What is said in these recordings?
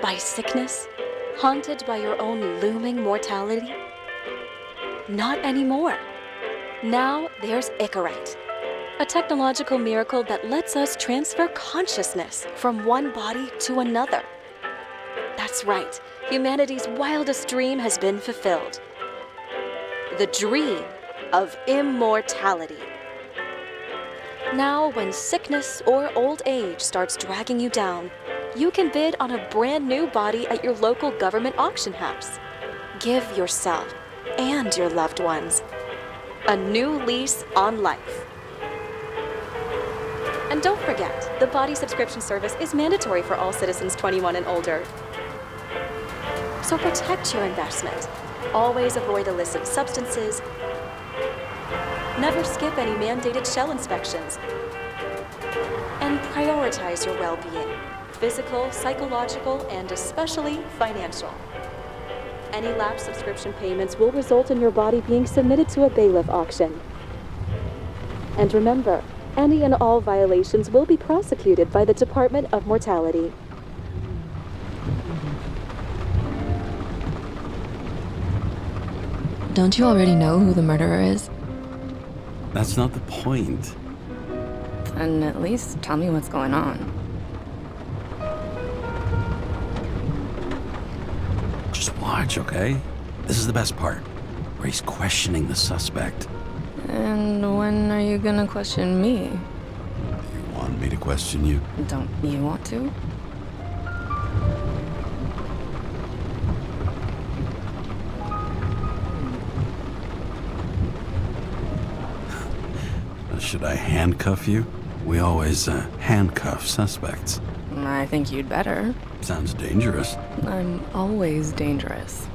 by sickness? Haunted by your own looming mortality? Not anymore. Now there's Icarite, a technological miracle that lets us transfer consciousness from one body to another. That's right, humanity's wildest dream has been fulfilled. The dream of immortality. Now, when sickness or old age starts dragging you down, you can bid on a brand new body at your local government auction house. Give yourself and your loved ones a new lease on life. And don't forget, the body subscription service is mandatory for all citizens 21 and older. So protect your investment. Always avoid illicit substances. Never skip any mandated shell inspections. And prioritize your well-being, physical, psychological, and especially financial. Any lapsed subscription payments will result in your body being submitted to a bailiff auction. And remember, any and all violations will be prosecuted by the Department of Mortality. Don't you already know who the murderer is? That's not the point. Then at least tell me what's going on. Just watch, okay? This is the best part, where he's questioning the suspect. And when are you gonna question me? You want me to question you? Don't you want to? Should I handcuff you? We always handcuff suspects. I think you'd better. Sounds dangerous. I'm always dangerous.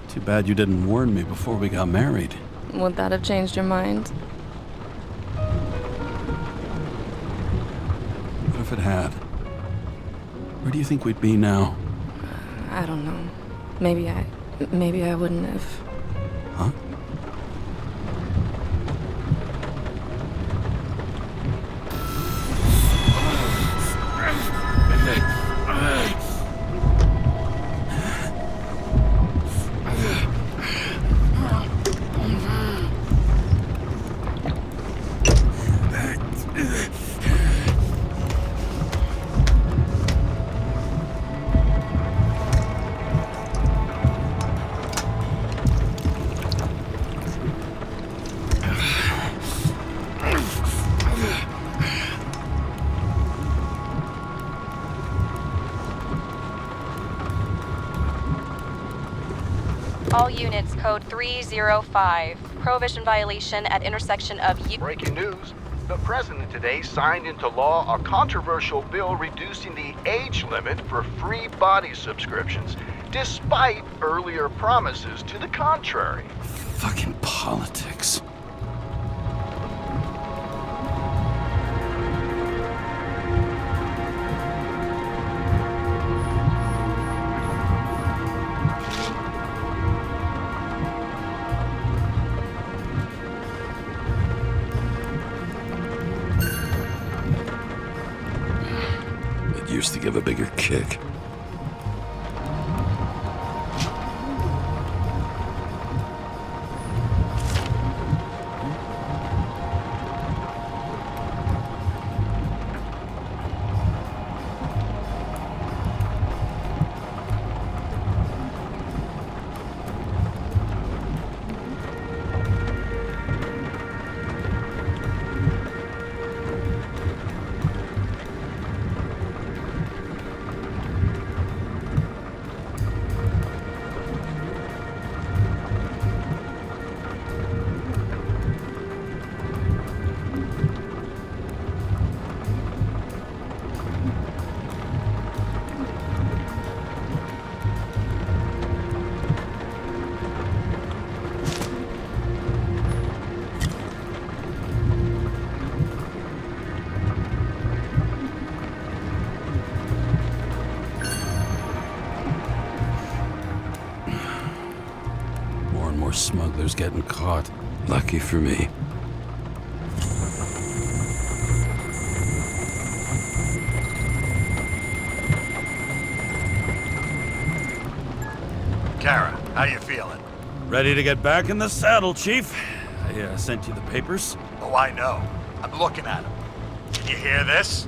Too bad you didn't warn me before we got married. Would that have changed your mind? What if it had? Where do you think we'd be now? I don't know. Maybe I wouldn't have. Huh? All units, code 305. Prohibition violation at intersection of Breaking news. The president today signed into law a controversial bill reducing the age limit for free body subscriptions, despite earlier promises to the contrary. Fucking politics. Used to give a bigger kick. Smugglers getting caught. Lucky for me. Kara, how you feeling? Ready to get back in the saddle, Chief. I sent you the papers. Oh, I know. I'm looking at them. Can you hear this?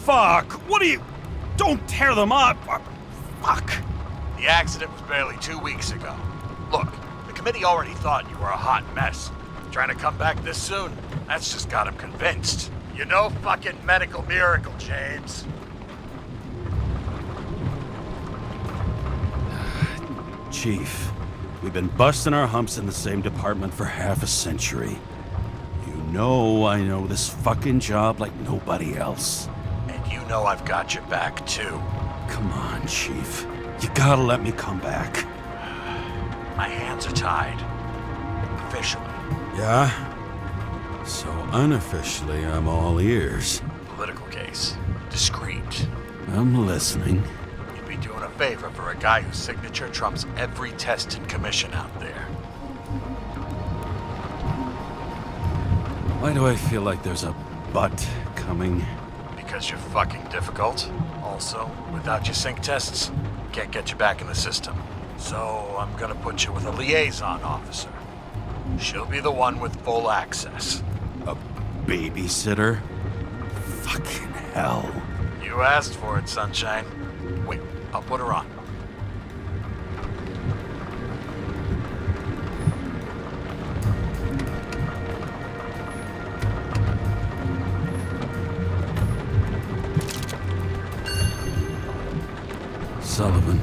Fuck! What are you... Don't tear them up! Fuck! The accident was barely 2 weeks ago. Look, the committee already thought you were a hot mess. Trying to come back this soon? That's just got them convinced. You're no fucking medical miracle, James. Chief, we've been busting our humps in the same department for half a century. You know I know this fucking job like nobody else. And you know I've got your back, too. Come on, Chief. You gotta let me come back. My hands are tied. Officially. Yeah? So unofficially, I'm all ears. Political case. Discreet. I'm listening. You'd be doing a favor for a guy whose signature trumps every test and commission out there. Why do I feel like there's a but coming? Because you're fucking difficult. Also, without your sync tests, can't get you back in the system. So I'm gonna put you with a liaison officer. She'll be the one with full access. A babysitter? Fucking hell. You asked for it, Sunshine. Wait, I'll put her on. Sullivan.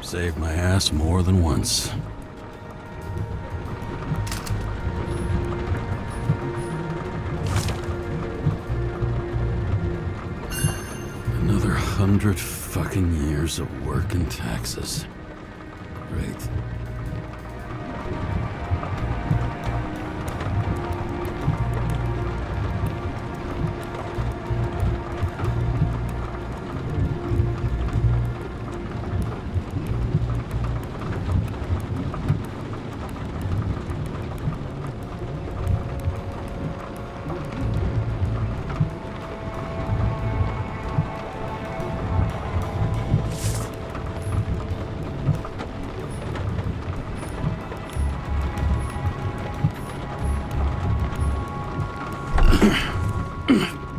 Saved my ass more than once. Another 100 fucking years of work and taxes. Great.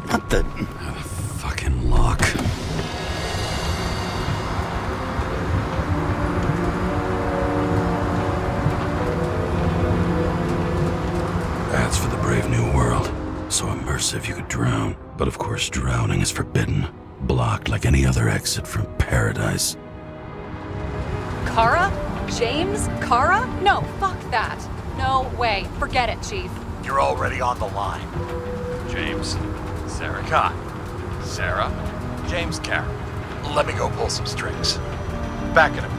Not the fucking lock. That's for the brave new world. So immersive you could drown. But of course drowning is forbidden. Blocked like any other exit from paradise. Kara? James? Kara? No, fuck that. No way. Forget it, Chief. You're already on the line. James, Sara Kai. Sara, James Karra. Let me go pull some strings. Back at him.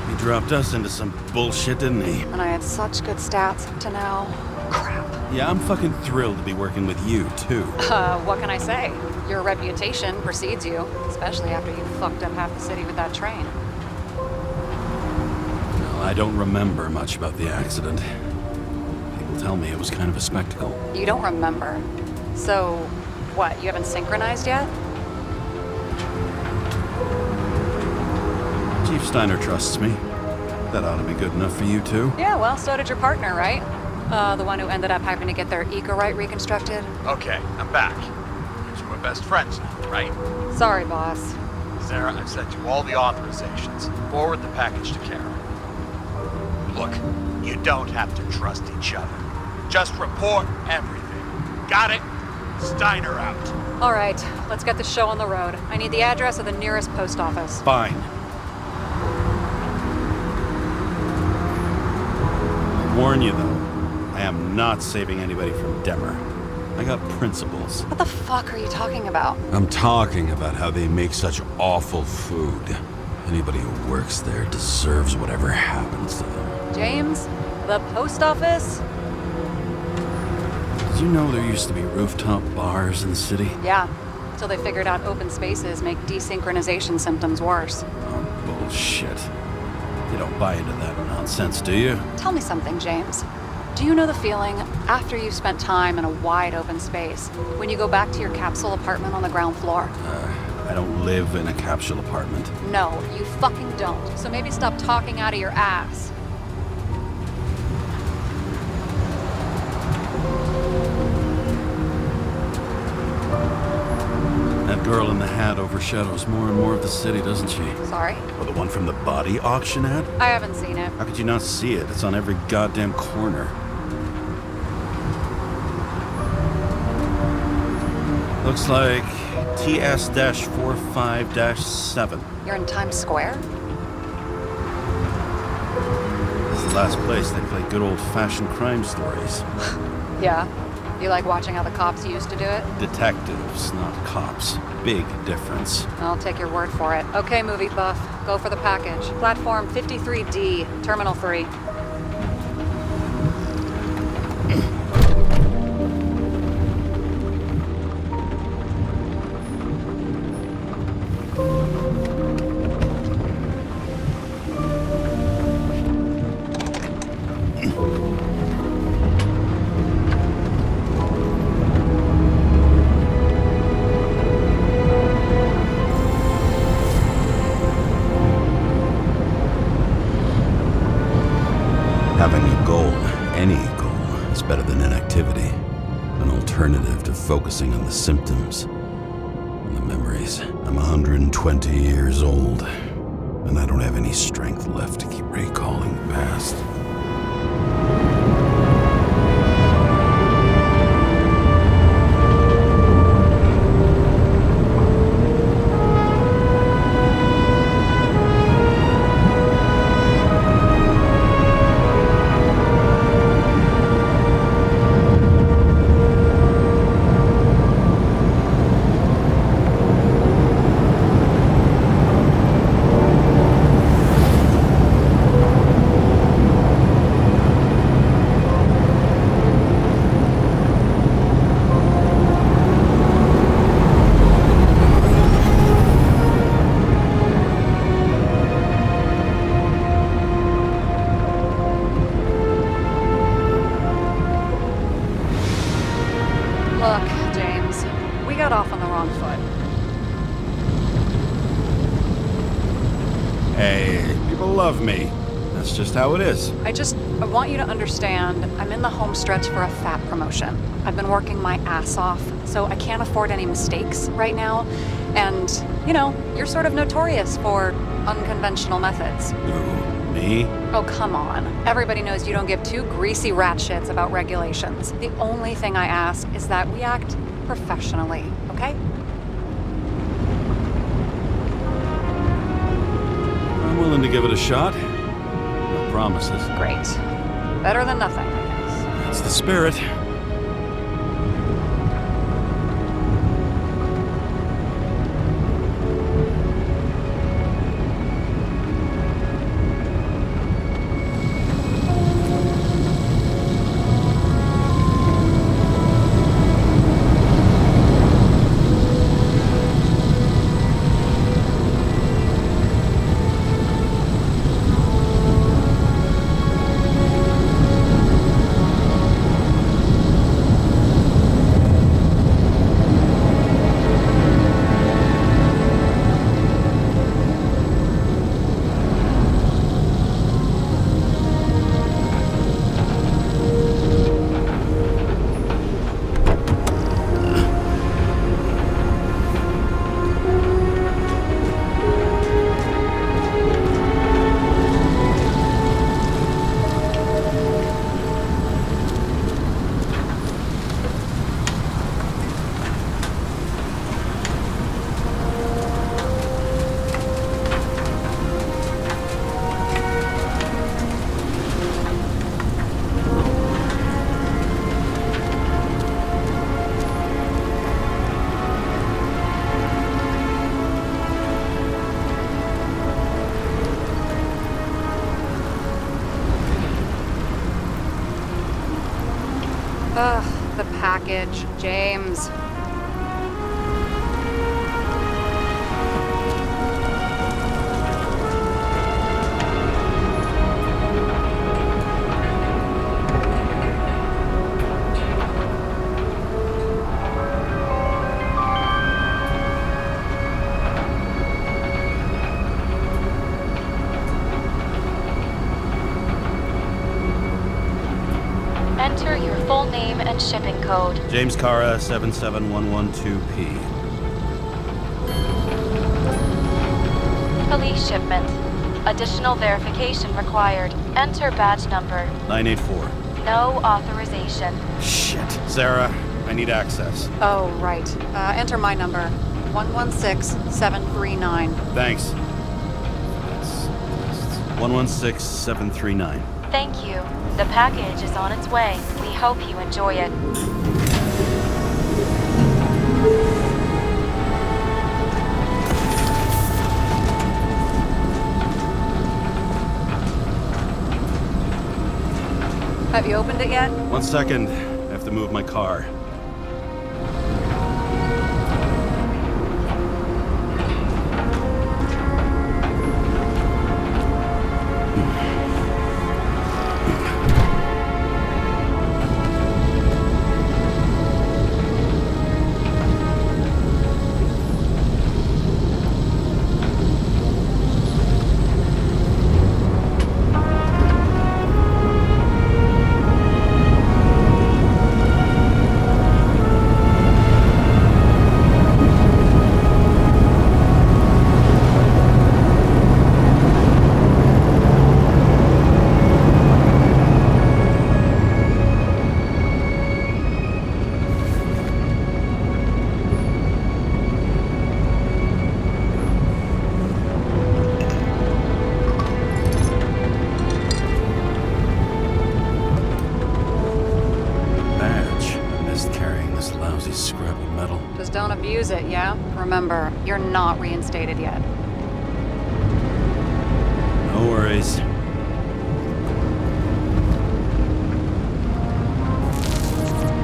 He dropped us into some bullshit, didn't he? And I had such good stats up to now. Crap. Yeah, I'm fucking thrilled to be working with you, too. What can I say? Your reputation precedes you, especially after you fucked up half the city with that train. Well, I don't remember much about the accident. People tell me it was kind of a spectacle. You don't remember. So, what, you haven't synchronized yet? Chief Steiner trusts me. That ought to be good enough for you, too. Yeah, well, so did your partner, right? The one who ended up having to get their eco-right reconstructed. Okay, I'm back. You two are best friends now, right? Sorry, boss. Sara, I've sent you all the authorizations. Forward the package to Kara. Look, you don't have to trust each other. Just report everything. Got it? Steiner out. All right, let's get the show on the road. I need the address of the nearest post office. Fine. I warn you, though. I am not saving anybody from Demer. I got principles. What the fuck are you talking about? I'm talking about how they make such awful food. Anybody who works there deserves whatever happens to them. James? The post office? Did you know there used to be rooftop bars in the city? Yeah, till they figured out open spaces make desynchronization symptoms worse. Oh, bullshit. You don't buy into that nonsense, do you? Tell me something, James. Do you know the feeling after you've spent time in a wide open space, when you go back to your capsule apartment on the ground floor? I don't live in a capsule apartment. No, you fucking don't. So maybe stop talking out of your ass. That girl in the hat overshadows more and more of the city, doesn't she? Sorry? Or the one from the body auction ad? I haven't seen it. How could you not see it? It's on every goddamn corner. Looks like TS-45-7. You're in Times Square? This is the last place they play good old-fashioned crime stories. Yeah. You like watching how the cops used to do it? Detectives, not cops. Big difference. I'll take your word for it. Okay, movie buff. Go for the package. Platform 53D, Terminal 3. Having a goal, any goal, is better than inactivity. An alternative to focusing on the symptoms and the memories. I'm 120 years old, and I don't have any strength left to keep recalling the past. Look, James, we got off on the wrong foot. Hey, people love me. That's just how it is. I want you to understand, I'm in the home stretch for a fat promotion. I've been working my ass off, so I can't afford any mistakes right now. And, you know, you're sort of notorious for unconventional methods. Who? Me? Oh, come on. Everybody knows you don't give two greasy rat shits about regulations. The only thing I ask is that we act professionally, okay? I'm willing to give it a shot. No promises. Great. Better than nothing, I guess. That's the spirit. Ugh, the package, James. and shipping code. James Karra, 77112P. Police shipment. Additional verification required. Enter badge number. 984. No authorization. Shit. Sarah, I need access. Oh, right. Enter my number. 116739. Thanks. 116739. Thank you. The package is on its way. We hope you enjoy it. Have you opened it yet? 1 second. I have to move my car. Don't abuse it, yeah? Remember, you're not reinstated yet. No worries.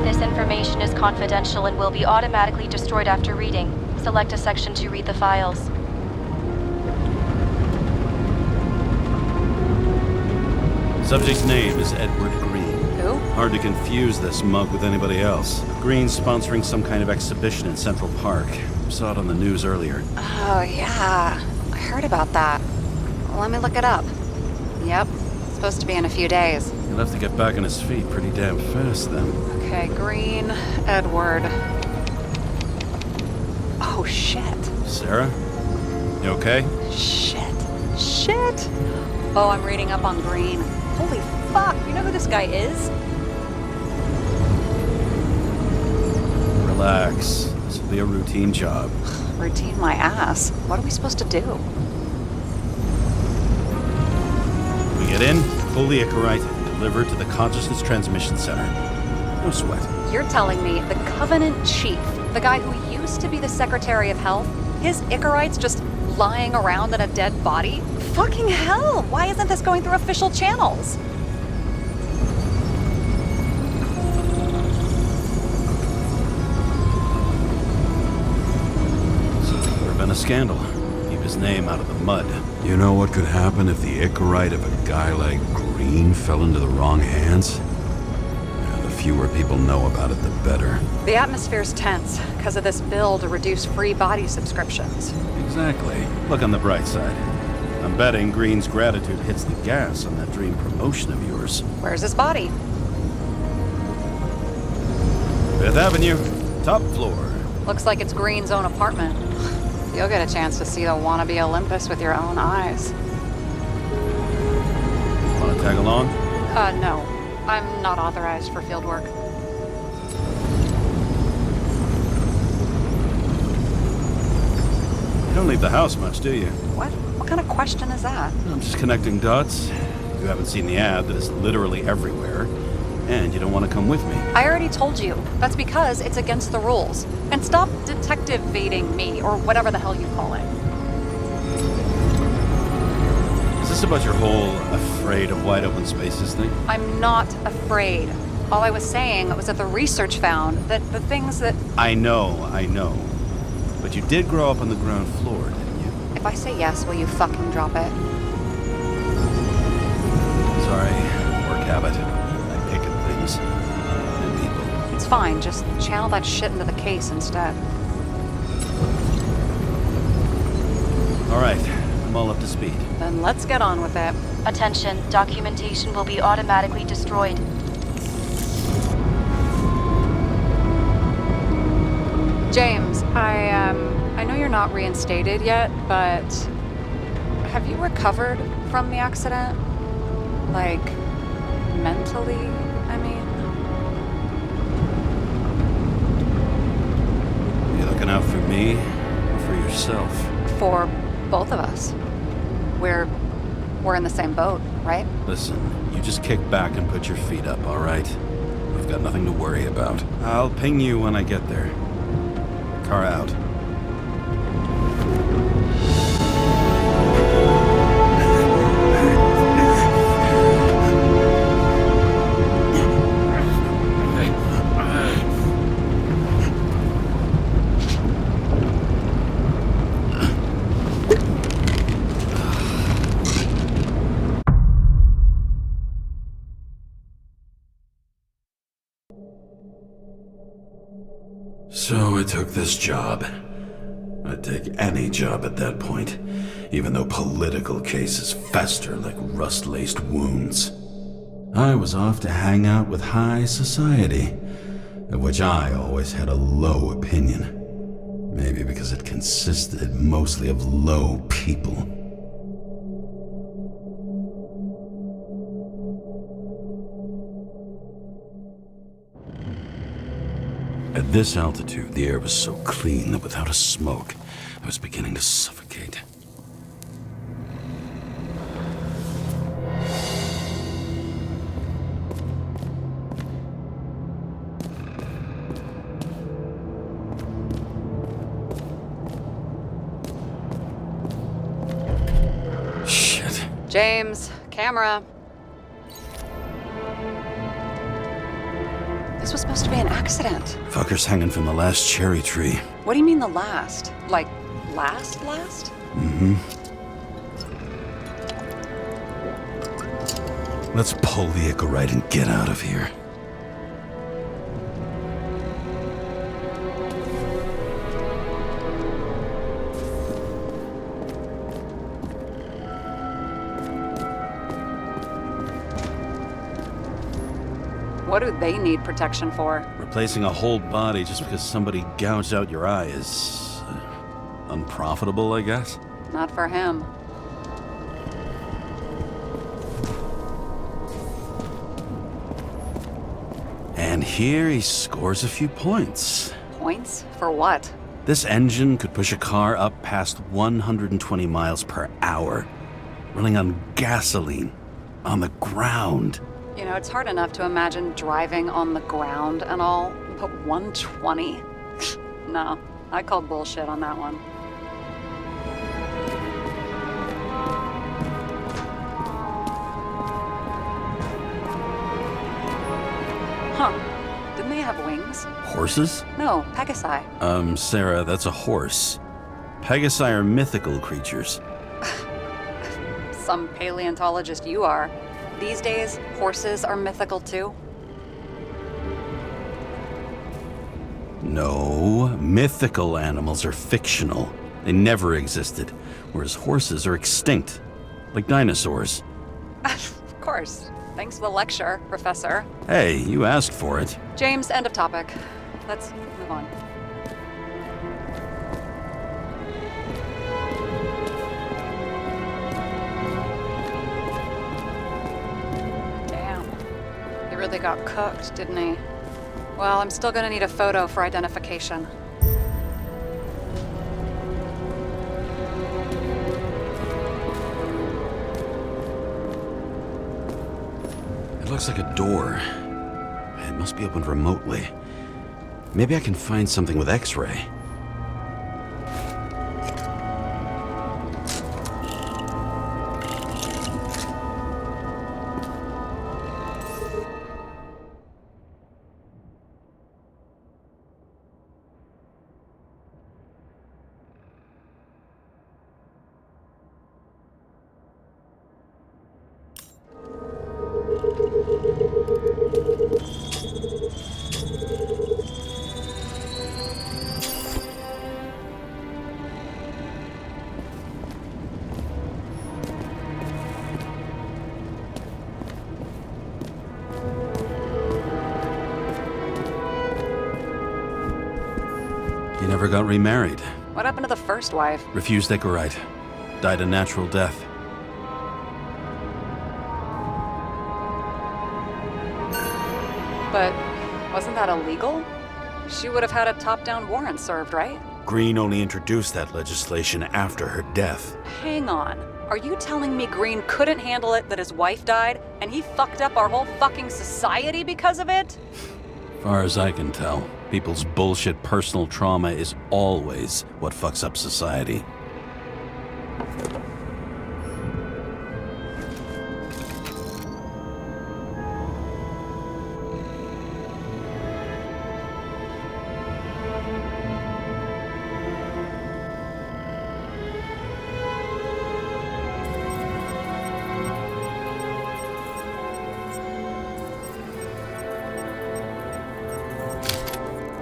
This information is confidential and will be automatically destroyed after reading. Select a section to read the files. Subject's name is Edward Green. Who? Hard to confuse this mug with anybody else. Green's sponsoring some kind of exhibition in Central Park. Saw it on the news earlier. Oh, yeah. I heard about that. Let me look it up. Yep. It's supposed to be in a few days. He'll have to get back on his feet pretty damn fast then. Okay, Green, Edward. Oh, shit. Sarah? You okay? Shit. Oh, I'm reading up on Green. Holy fuck, you know who this guy is? Relax. This will be a routine job. Routine my ass. What are we supposed to do? We get in, pull the Icarite, and deliver to the Consciousness Transmission Center. No sweat. You're telling me the Covenant Chief, the guy who used to be the Secretary of Health, his Icarite's just lying around in a dead body? Fucking hell! Why isn't this going through official channels? A scandal. Keep his name out of the mud. You know what could happen if the Icarite of a guy like Green fell into the wrong hands? The fewer people know about it, the better. The atmosphere's tense because of this bill to reduce free body subscriptions. Exactly. Look on the bright side. I'm betting Green's gratitude hits the gas on that dream promotion of yours. Where's his body? 5th Avenue, top floor. Looks like it's Green's own apartment. You'll get a chance to see the wannabe Olympus with your own eyes. Want to tag along? No. I'm not authorized for field work. You don't leave the house much, do you? What? What kind of question is that? I'm just connecting dots. You haven't seen the ad that is literally everywhere. And you don't want to come with me. I already told you. That's because it's against the rules. And stop detective-vating me, or whatever the hell you call it. Is this about your whole afraid of wide open spaces thing? I'm not afraid. All I was saying was that the research found that the things that... I know. But you did grow up on the ground floor, didn't you? If I say yes, will you fucking drop it? Sorry. Work habit. And people. It's fine, just channel that shit into the case instead. Alright, I'm all up to speed. Then let's get on with it. Attention, documentation will be automatically destroyed. James, I know you're not reinstated yet, but have you recovered from the accident? Like, mentally, I mean? You looking out for me or for yourself? For both of us. We're in the same boat, right? Listen, you just kick back and put your feet up, all right? I've got nothing to worry about. I'll ping you when I get there. Car out. So I took this job. I'd take any job at that point, even though political cases fester like rust-laced wounds. I was off to hang out with high society, of which I always had a low opinion. Maybe because it consisted mostly of low people. At this altitude, the air was so clean that without a smoke, I was beginning to suffocate. Shit. James, camera. This was supposed to be an accident. Fucker's hanging from the last cherry tree. What do you mean the last? Like, last? Mm-hmm. Let's pull vehicle right and get out of here. What do they need protection for? Replacing a whole body just because somebody gouged out your eye is unprofitable, I guess. Not for him. And here he scores a few points. Points? For what? This engine could push a car up past 120 miles per hour, running on gasoline, on the ground. You know, it's hard enough to imagine driving on the ground and all, but 120? No, I call bullshit on that one. Huh. Didn't they have wings? Horses? No, Pegasi. Sarah, that's a horse. Pegasi are mythical creatures. Some paleontologist you are. These days, horses are mythical too. No, mythical animals are fictional. They never existed, whereas horses are extinct, like dinosaurs. Of course. Thanks for the lecture, Professor. Hey, you asked for it. James, end of topic. Let's move on. Really got cooked, didn't he? Well, I'm still gonna need a photo for identification. It looks like a door. It must be opened remotely. Maybe I can find something with X-ray. never got remarried. What happened to the first wife? Refused Icarite. Died a natural death. But wasn't that illegal? She would have had a top-down warrant served, right? Green only introduced that legislation after her death. Hang on. Are you telling me Green couldn't handle it that his wife died, and he fucked up our whole fucking society because of it? Far as I can tell, people's bullshit personal trauma is always what fucks up society.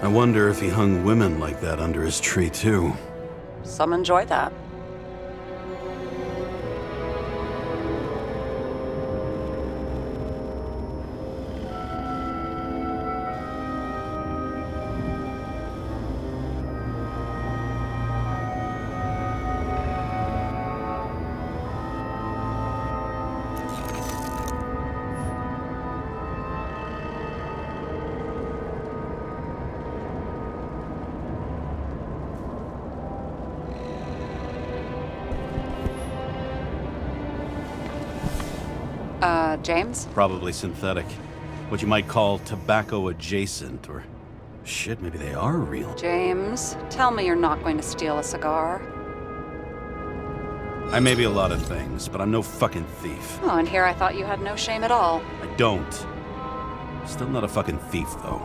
I wonder if he hung women like that under his tree, too. Some enjoy that. James? Probably synthetic. What you might call tobacco adjacent, or shit, maybe they are real. James, tell me you're not going to steal a cigar. I may be a lot of things, but I'm no fucking thief. Oh, and here I thought you had no shame at all. I don't. Still not a fucking thief, though.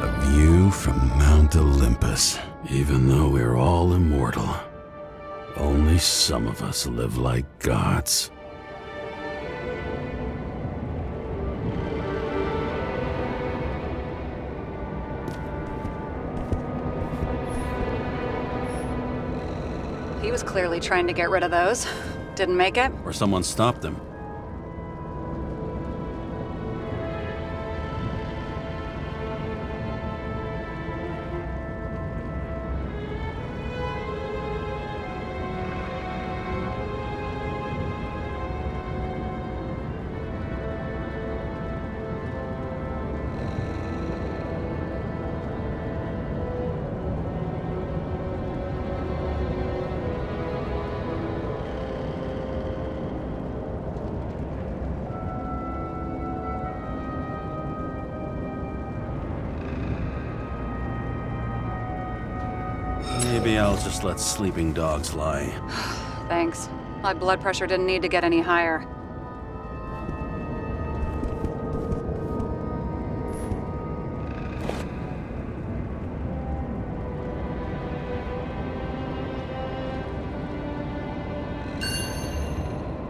A view from Mount Olympus. Even though we're all immortal, only some of us live like gods. He was clearly trying to get rid of those. Didn't make it? Or someone stopped him. Maybe I'll just let sleeping dogs lie. Thanks. My blood pressure didn't need to get any higher.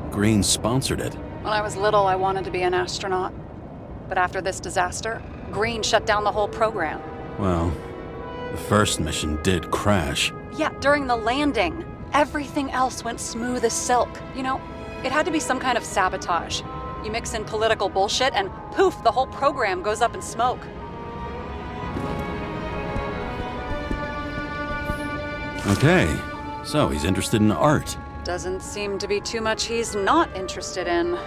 Green sponsored it. When I was little, I wanted to be an astronaut. But after this disaster, Green shut down the whole program. Well, the first mission did crash. Yeah, during the landing. Everything else went smooth as silk. You know, it had to be some kind of sabotage. You mix in political bullshit and poof, the whole program goes up in smoke. Okay, so he's interested in art. Doesn't seem to be too much he's not interested in.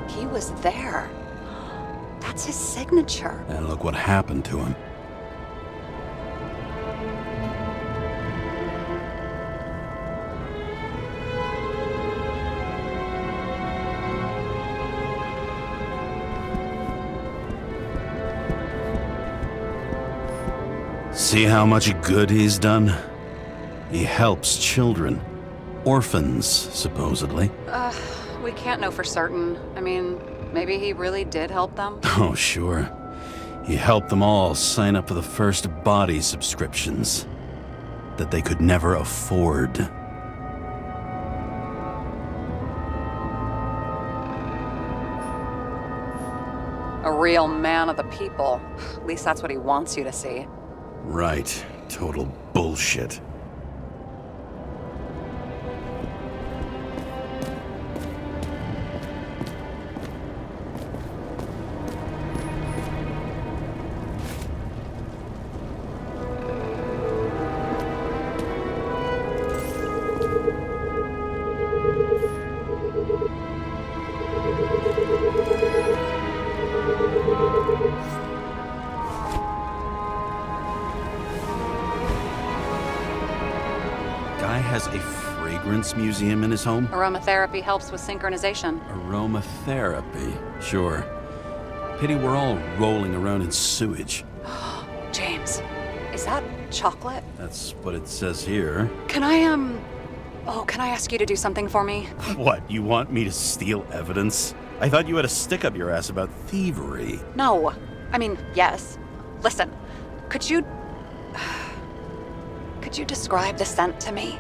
He was there. That's his signature. And look what happened to him. See how much good he's done? He helps children. Orphans, supposedly. We can't know for certain. I mean, maybe he really did help them. Oh, sure. He helped them all sign up for the first body subscriptions that they could never afford. real man of the people. At least that's what he wants you to see. Right. Total bullshit. Guy has a fragrance museum in his home? Aromatherapy helps with synchronization. Aromatherapy, sure. Pity we're all rolling around in sewage. James, is that chocolate? That's what it says here. Can I ask you to do something for me? What, you want me to steal evidence? I thought you had a stick up your ass about thievery. No. I mean, yes. Listen, could you describe the scent to me?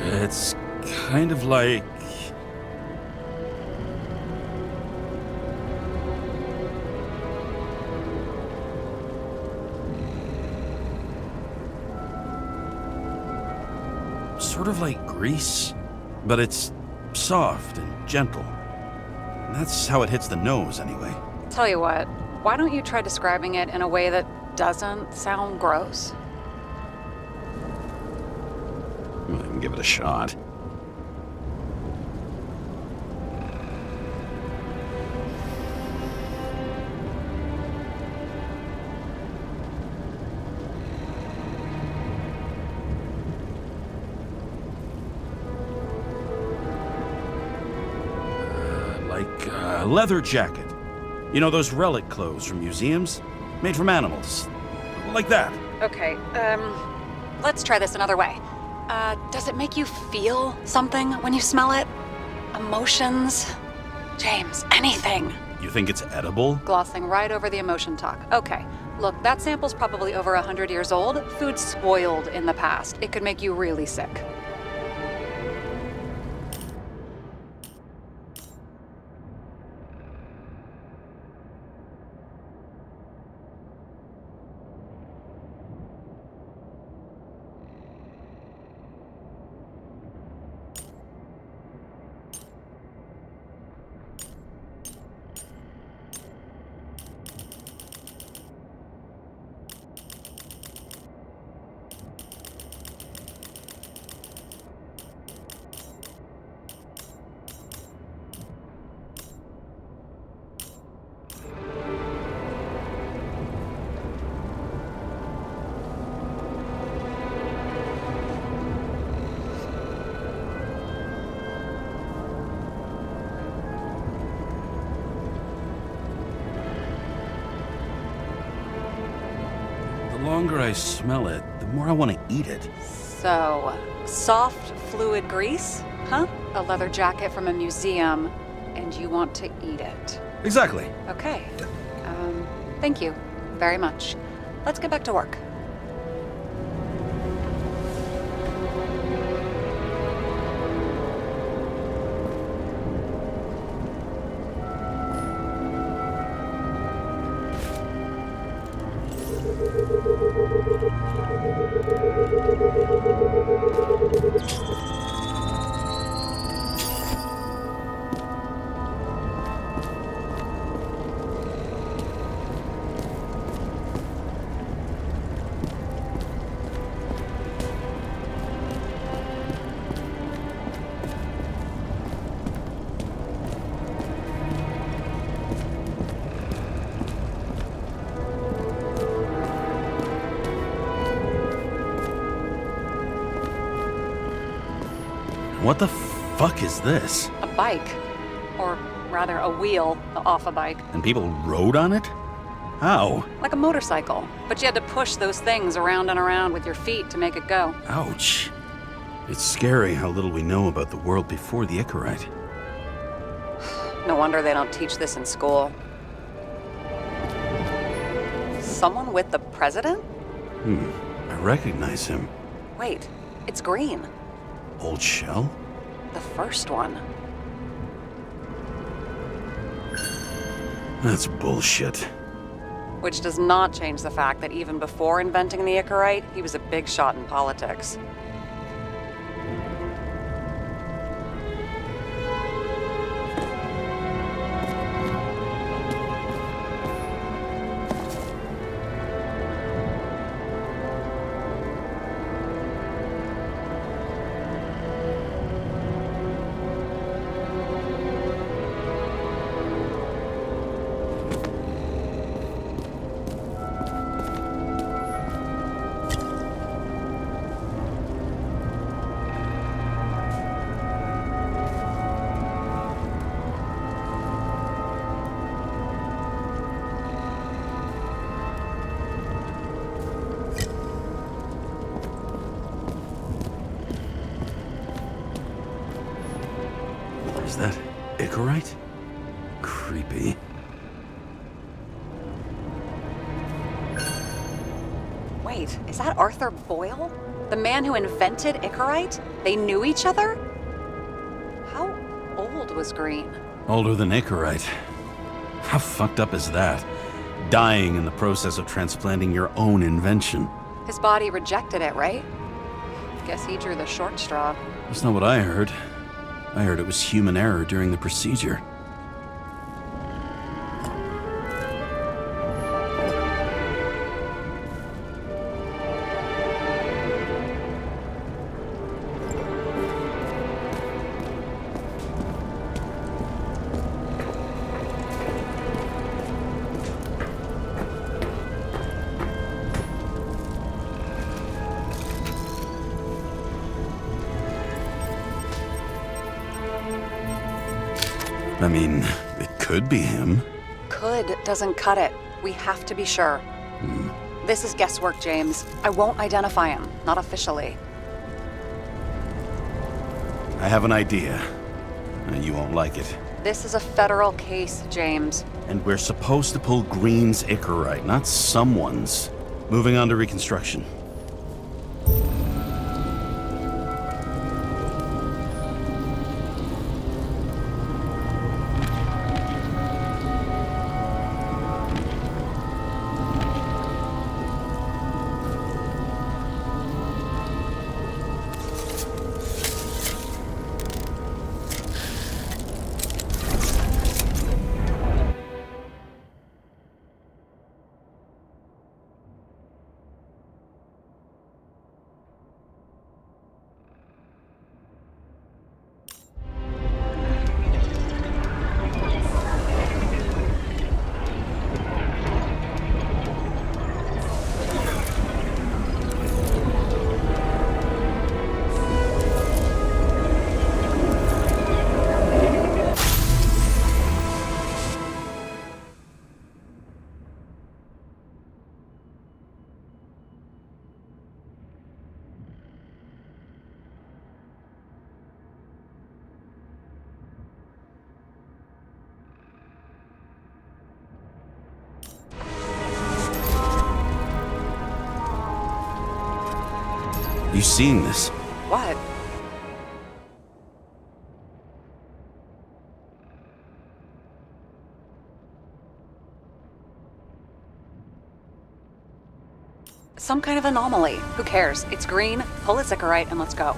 It's kind of like... sort of like grease, but it's soft and gentle. That's how it hits the nose, anyway. Tell you what, why don't you try describing it in a way that doesn't sound gross? Well, I can give it a shot. Leather jacket. You know those relic clothes from museums? Made from animals. Like that. Okay, let's try this another way. Does it make you feel something when you smell it? Emotions? James, anything. You think it's edible? Glossing right over the emotion talk. Okay, look, that sample's probably over 100 years old. Food spoiled in the past. It could make you really sick. The longer I smell it, the more I want to eat it. So, soft fluid grease? Huh? A leather jacket from a museum, and you want to eat it. Exactly. Okay. Thank you very much. Let's get back to work. What the fuck is this? A bike. Or rather, a wheel off a bike. And people rode on it? How? Like a motorcycle. But you had to push those things around and around with your feet to make it go. Ouch. It's scary how little we know about the world before the Icarite. No wonder they don't teach this in school. Someone with the president? I recognize him. Wait, it's Green. Old Shell? The first one. That's bullshit. Which does not change the fact that even before inventing the Icarite, he was a big shot in politics. Is that Icarite? Creepy. Wait, is that Arthur Boyle? The man who invented Icarite? They knew each other? How old was Green? Older than Icarite. How fucked up is that? Dying in the process of transplanting your own invention. His body rejected it, right? Guess he drew the short straw. That's not what I heard. I heard it was human error during the procedure. I mean, it could be him. Could doesn't cut it. We have to be sure. This is guesswork, James. I won't identify him, not officially. I have an idea. You won't like it. This is a federal case, James. And we're supposed to pull Green's Icarite, not someone's. Moving on to reconstruction. You seen this? What? Some kind of anomaly. Who cares? It's Green, pull its Icarite, and let's go.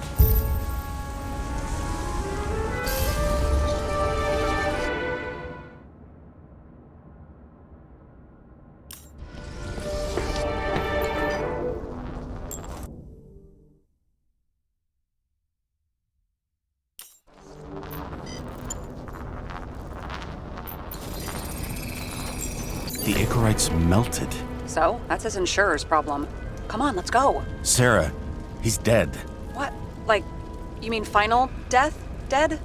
The Icarite's melted. So, that's his insurer's problem. Come on, let's go. Sarah, he's dead. What? Like, you mean final death? Dead?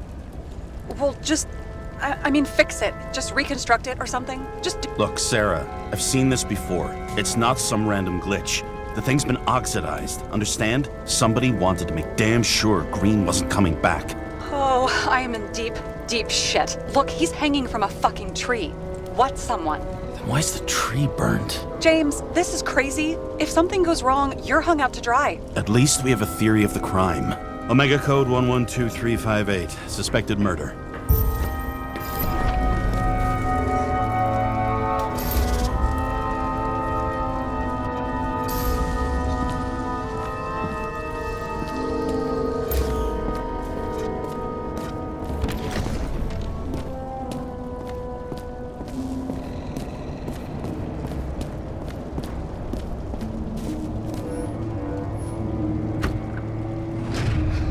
Well, just... I mean, fix it. Just reconstruct it or something. Just do... Look, Sarah, I've seen this before. It's not some random glitch. The thing's been oxidized, understand? Somebody wanted to make damn sure Green wasn't coming back. Oh, I am in deep, deep shit. Look, he's hanging from a fucking tree. What someone? Why's the tree burnt? James, this is crazy. If something goes wrong, you're hung out to dry. At least we have a theory of the crime. Omega code 112358. Suspected murder.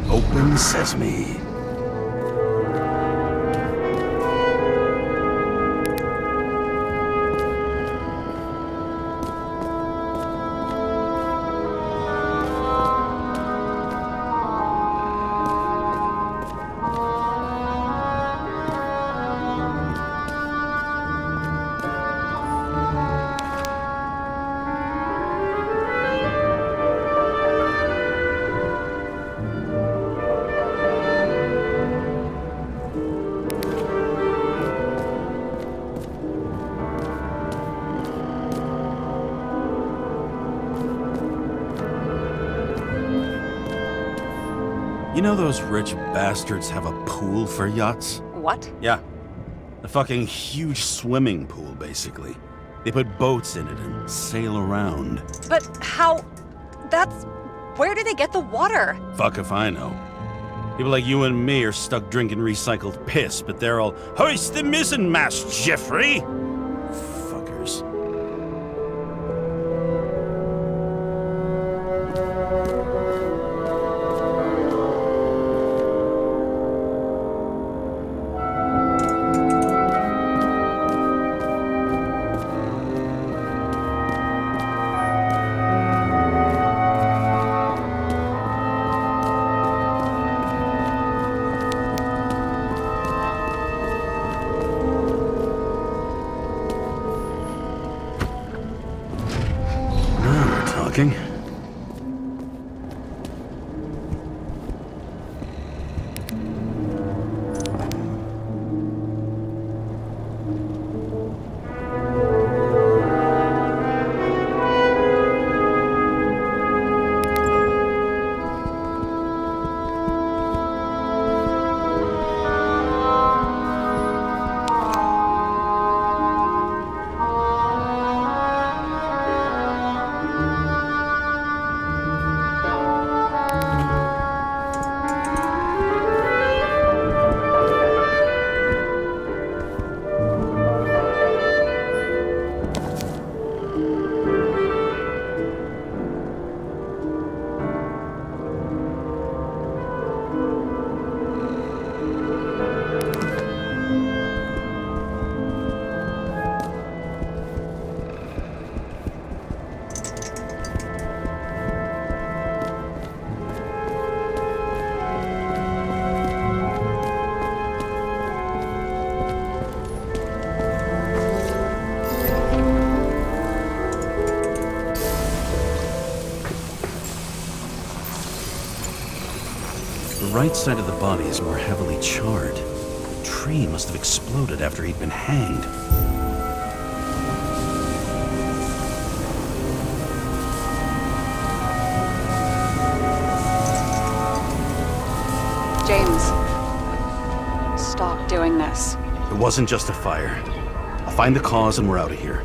Open sesame. You know those rich bastards have a pool for yachts? What? Yeah. A fucking huge swimming pool, basically. They put boats in it and sail around. But how... That's... Where do they get the water? Fuck if I know. People like you and me are stuck drinking recycled piss, but they're all, hoist the mizzenmast, Jeffrey! Fuckers. Talking. The right side of the body is more heavily charred. The tree must have exploded after he'd been hanged. James, stop doing this. It wasn't just a fire. I'll find the cause and we're out of here.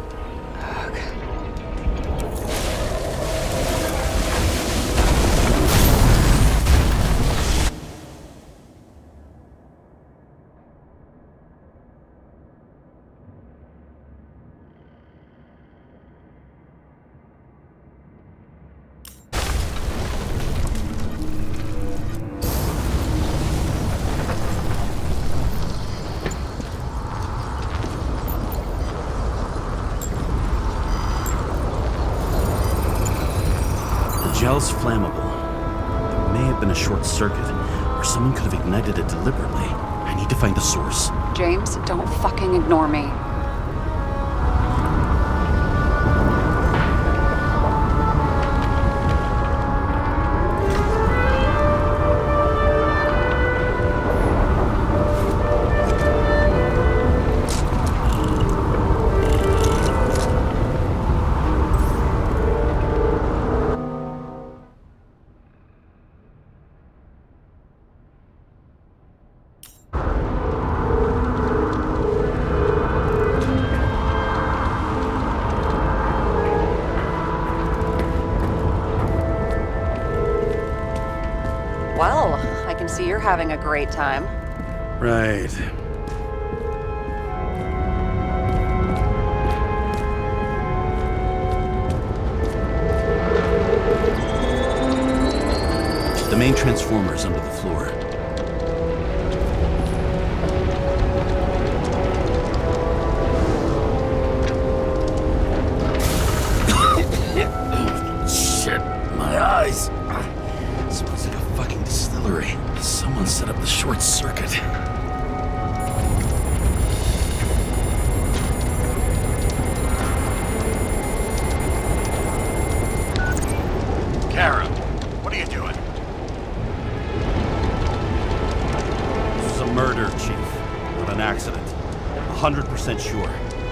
Gel's flammable. There may have been a short circuit, or someone could have ignited it deliberately. I need to find the source. James, don't fucking ignore me. see you're having a great time. Right. The main transformer is under the floor. Shit, my eyes. Smells like a fucking distillery. Someone set up the short circuit. Kara, what are you doing? This is a murder, Chief. Not an accident. 100% sure.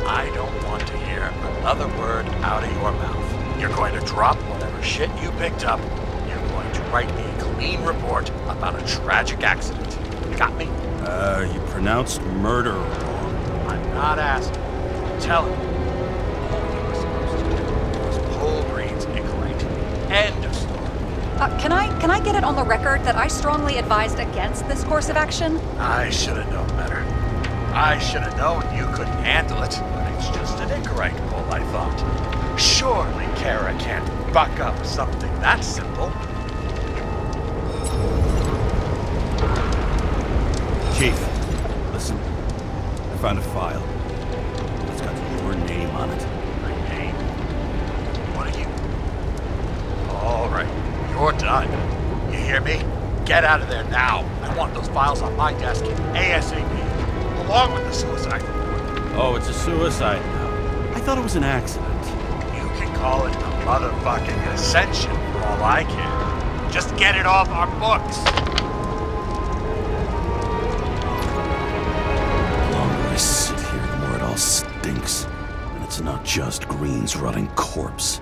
I don't want to hear another word out of your mouth. You're going to drop whatever shit you picked up. You're going to write me a clean report about a tragic accident. You got me? You pronounced murder wrong. I'm not asking. I'm telling you. All you were supposed to do was pull Green's ignorant. End of story. Can I get it on the record that I strongly advised against this course of action? I should have known better. I should have known you couldn't handle it, but it's just an incorrect pull, I thought. Surely Kara can't buck up something that simple. Chief, listen. I found a file. It's got your name on it. My name? What are you? All right, you're done. You hear me? Get out of there now. I want those files on my desk ASAP, along with the suicide report. Oh, it's a suicide now. I thought it was an accident. You can call it a motherfucking ascension for all I care. Just get it off our books. The longer I sit here, the more it all stinks. And it's not just Green's rotting corpse.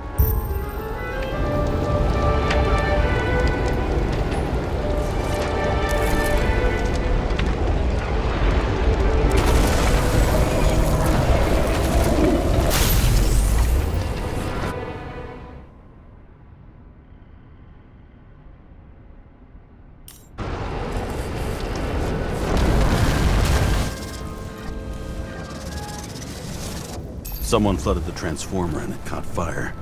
Someone flooded the transformer and it caught fire.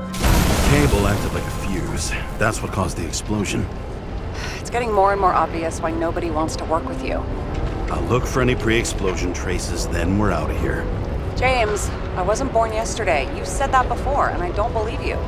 The cable acted like a fuse. That's what caused the explosion. It's getting more and more obvious why nobody wants to work with you. I'll look for any pre-explosion traces, then we're out of here. James, I wasn't born yesterday. You said that before, and I don't believe you.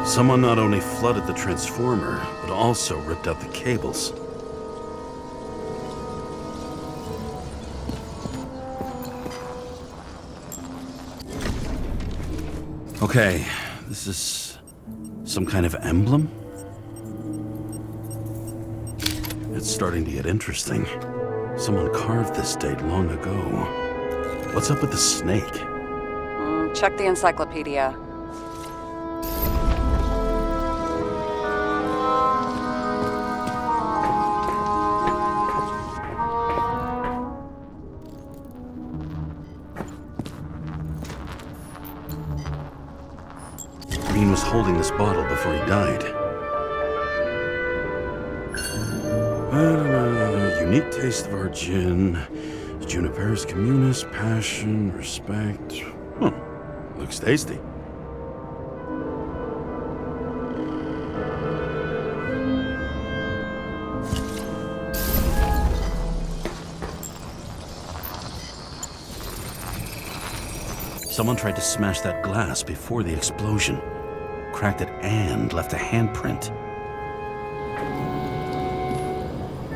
Someone not only flooded the transformer, but also ripped out the cables. Okay, this is some kind of emblem? It's starting to get interesting. Someone carved this date long ago. What's up with the snake? Check the encyclopedia. Green was holding this bottle before he died. Unique taste of our gin. Juniper's communis, passion, respect. Looks tasty. Someone tried to smash that glass before the explosion. Cracked it and left a handprint.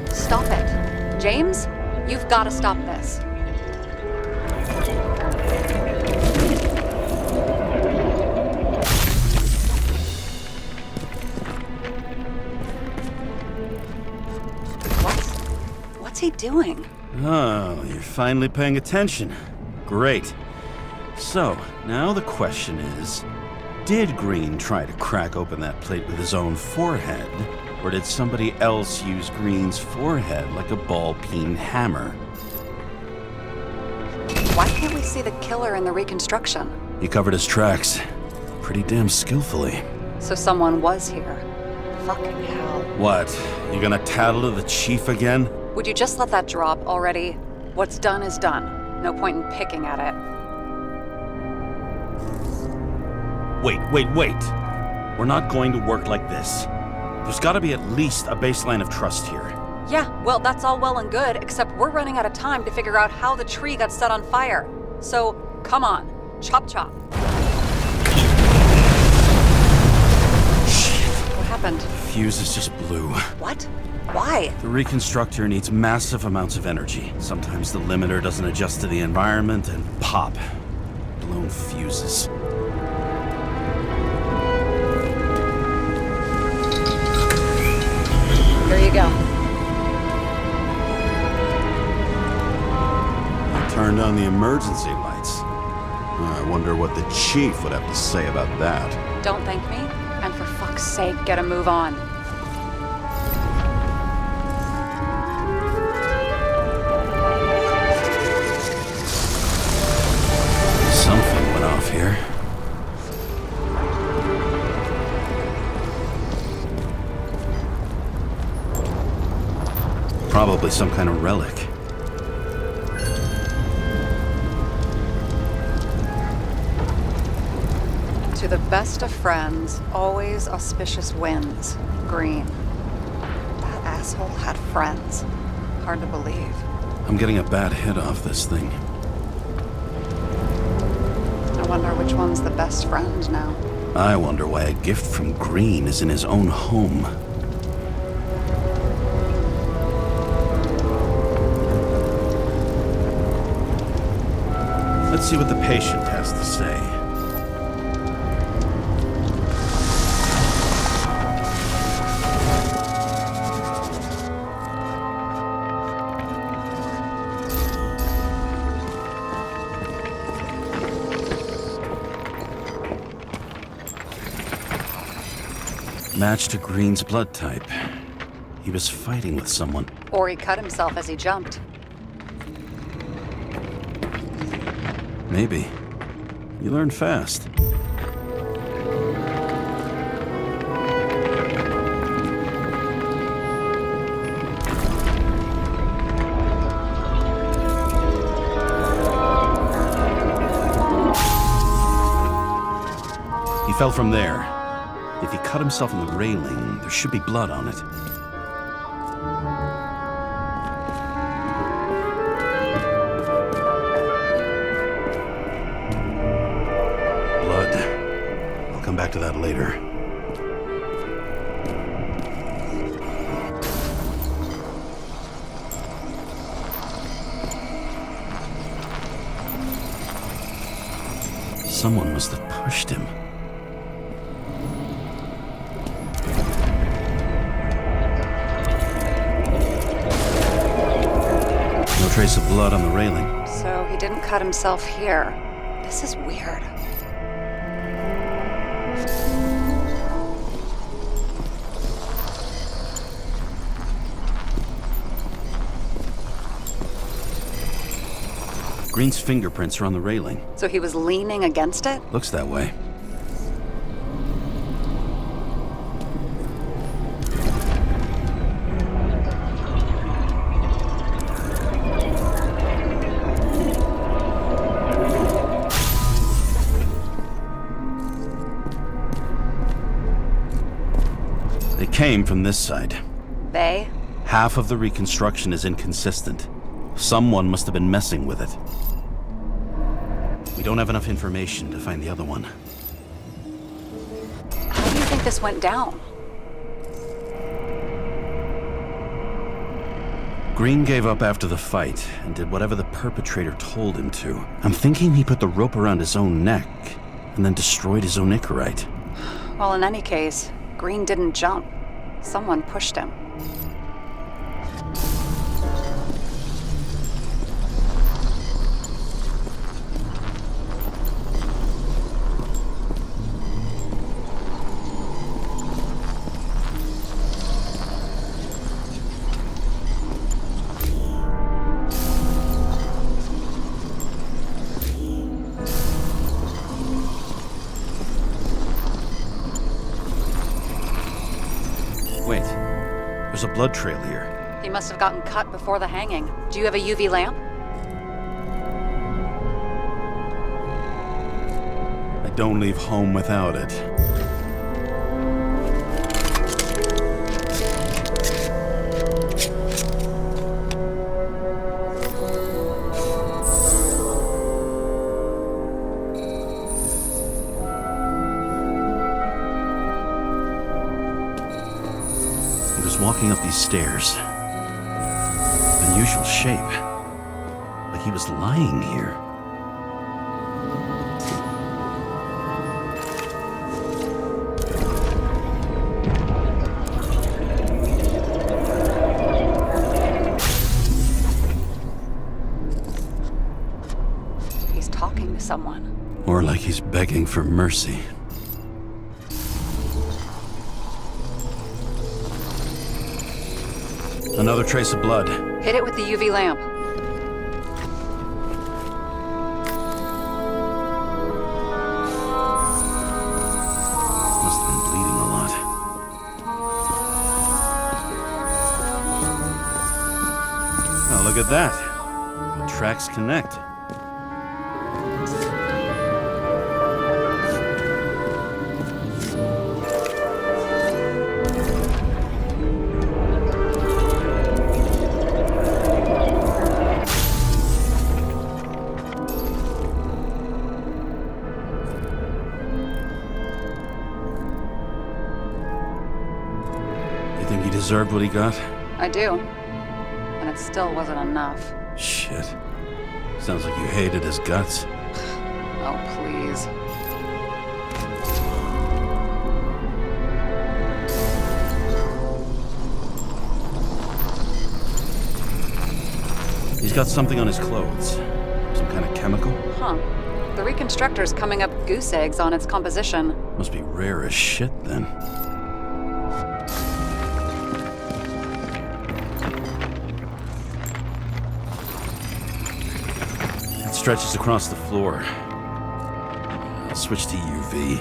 Stop it. James, you've got to stop this. What's he doing? Oh, you're finally paying attention. Great. So, now the question is, Did Green try to crack open that plate with his own forehead? Or did somebody else use Green's forehead like a ball-peen hammer? Why can't we see the killer in the reconstruction? He covered his tracks pretty damn skillfully. So someone was here. Fucking hell. What? You gonna tattle to the chief again? Would you just let that drop already? What's done is done. No point in picking at it. Wait. We're not going to work like this. There's gotta be at least a baseline of trust here. Yeah, well, that's all well and good, except we're running out of time to figure out how the tree got set on fire. So, come on. Chop chop. Shit. What happened? Fuses just blew. What? Why? The reconstructor needs massive amounts of energy. Sometimes the limiter doesn't adjust to the environment and pop. Blown fuses. Here you go. I turned on the emergency lights. I wonder what the chief would have to say about that. Don't thank me, and for fuck's sake, get a move on. Something went off here. Probably some kind of relic. To the best of friends, always auspicious wins. Green. That asshole had friends. Hard to believe. I'm getting a bad hit off this thing. I wonder which one's the best friend now. I wonder why a gift from Green is in his own home. Let's see what the patient has to say. Match to Green's blood type. He was fighting with someone. Or he cut himself as he jumped. Maybe. You learn fast. He fell from there. If he cut himself on the railing, there should be blood on it. Blood. I'll come back to that later. Someone must have pushed him. No trace of blood on the railing. So he didn't cut himself here. This is weird. Green's fingerprints are on the railing. So he was leaning against it? Looks that way. They came from this side. They? Half of the reconstruction is inconsistent. Someone must have been messing with it. We don't have enough information to find the other one. How do you think this went down? Green gave up after the fight and did whatever the perpetrator told him to. I'm thinking he put the rope around his own neck and then destroyed his own Icarite. Well, in any case, Green didn't jump. Someone pushed him. blood trail here. He must have gotten cut before the hanging. Do you have a UV lamp? I don't leave home without it. He was walking up these stairs. Unusual shape. Like he was lying here. He's talking to someone. Or like he's begging for mercy. Another trace of blood. Hit it with the UV lamp. Must have been bleeding a lot. Oh, look at that. The tracks connect. Deserved what he got? I do. And it still wasn't enough. Shit. Sounds like you hated his guts. Oh, please. He's got something on his clothes. Some kind of chemical? Huh. The reconstructor's coming up goose eggs on its composition. Must be rare as shit, then. Stretches across the floor. I'll switch to UV.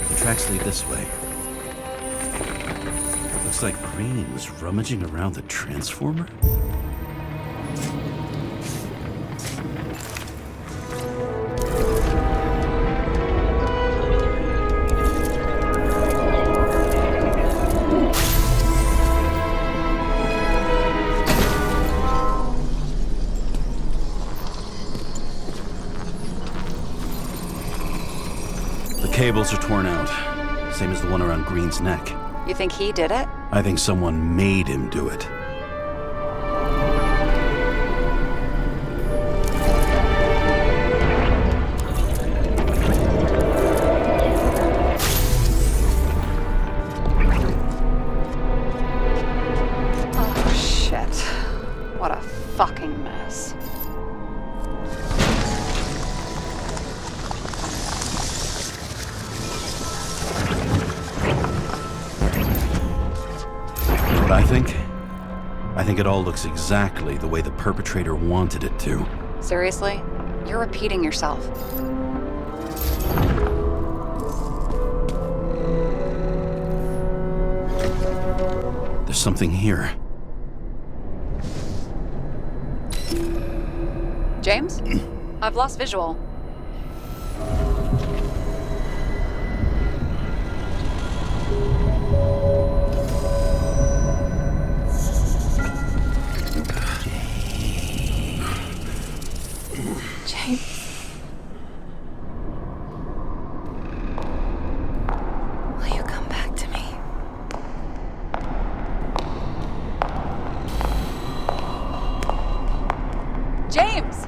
The tracks lead this way. Looks like Green was rummaging around the transformer. Cables are torn out, same as the one around Green's neck. You think he did it? I think someone made him do it. Oh, shit. What a fucking mess. I think it all looks exactly the way the perpetrator wanted it to. Seriously? You're repeating yourself. There's something here. James? I've lost visual. James!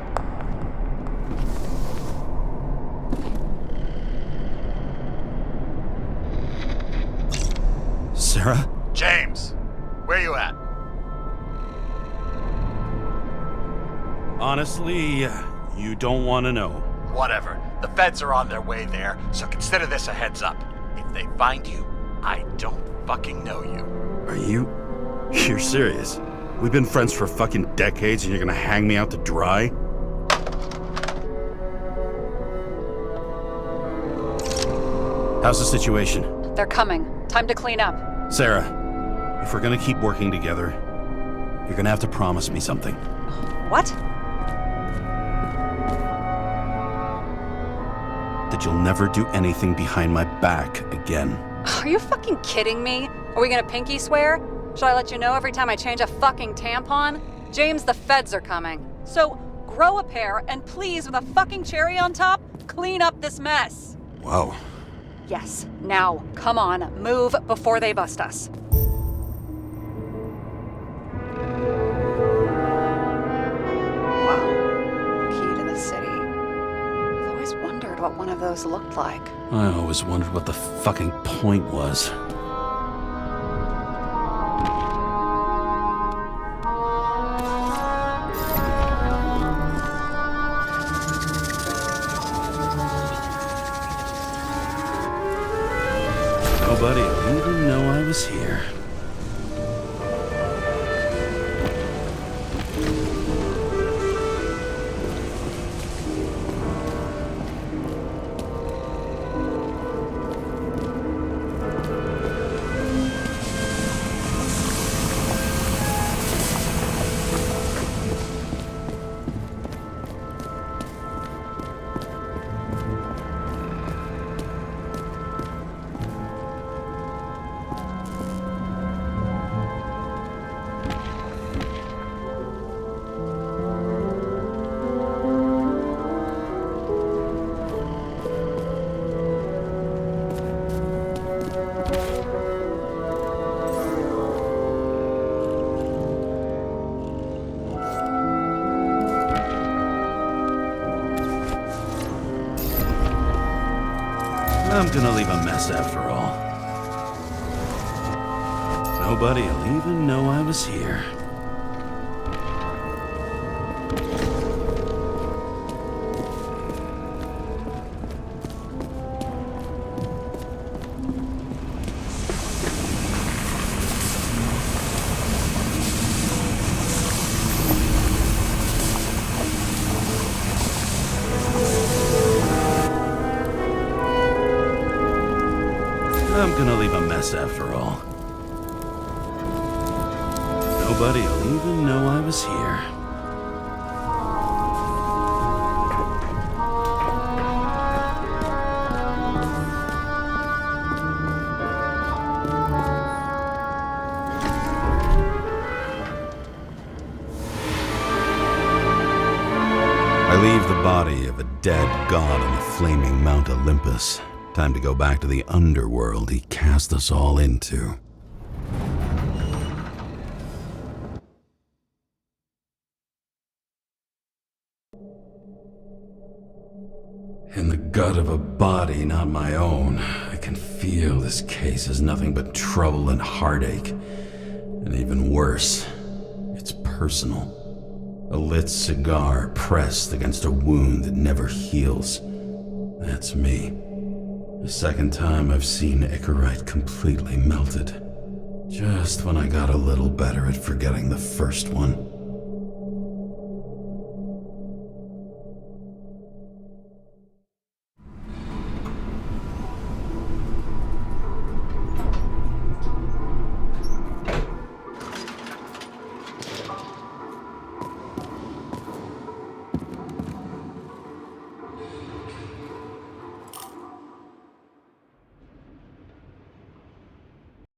Sarah? James, where you at? Honestly, you don't want to know. Whatever. The feds are on their way there, so consider this a heads up. If they find you, I don't fucking know you. Are you? You're serious? We've been friends for fucking decades and you're gonna hang me out to dry? How's the situation? They're coming. Time to clean up. Sarah, if we're gonna keep working together, you're gonna have to promise me something. What? That you'll never do anything behind my back again. Are you fucking kidding me? Are we gonna pinky swear? Should I let you know every time I change a fucking tampon? James, the feds are coming. So, grow a pair, and please, with a fucking cherry on top, clean up this mess. Wow. Yes, now, come on, move before they bust us. Wow, key to the city. I've always wondered what one of those looked like. I always wondered what the fucking point was. Nobody will even know I was here. I'm gonna leave a mess after all. Nobody'll even know I was here. I'm gonna leave a mess after all. Nobody'll even know I was here. I leave the body of a dead god on the flaming Mount Olympus. Time to go back to the underworld he cast us all into. In the gut of a body not my own, I can feel this case is nothing but trouble and heartache. And even worse, it's personal. A lit cigar pressed against a wound that never heals. That's me. The second time I've seen Icarite completely melted. Just when I got a little better at forgetting the first one.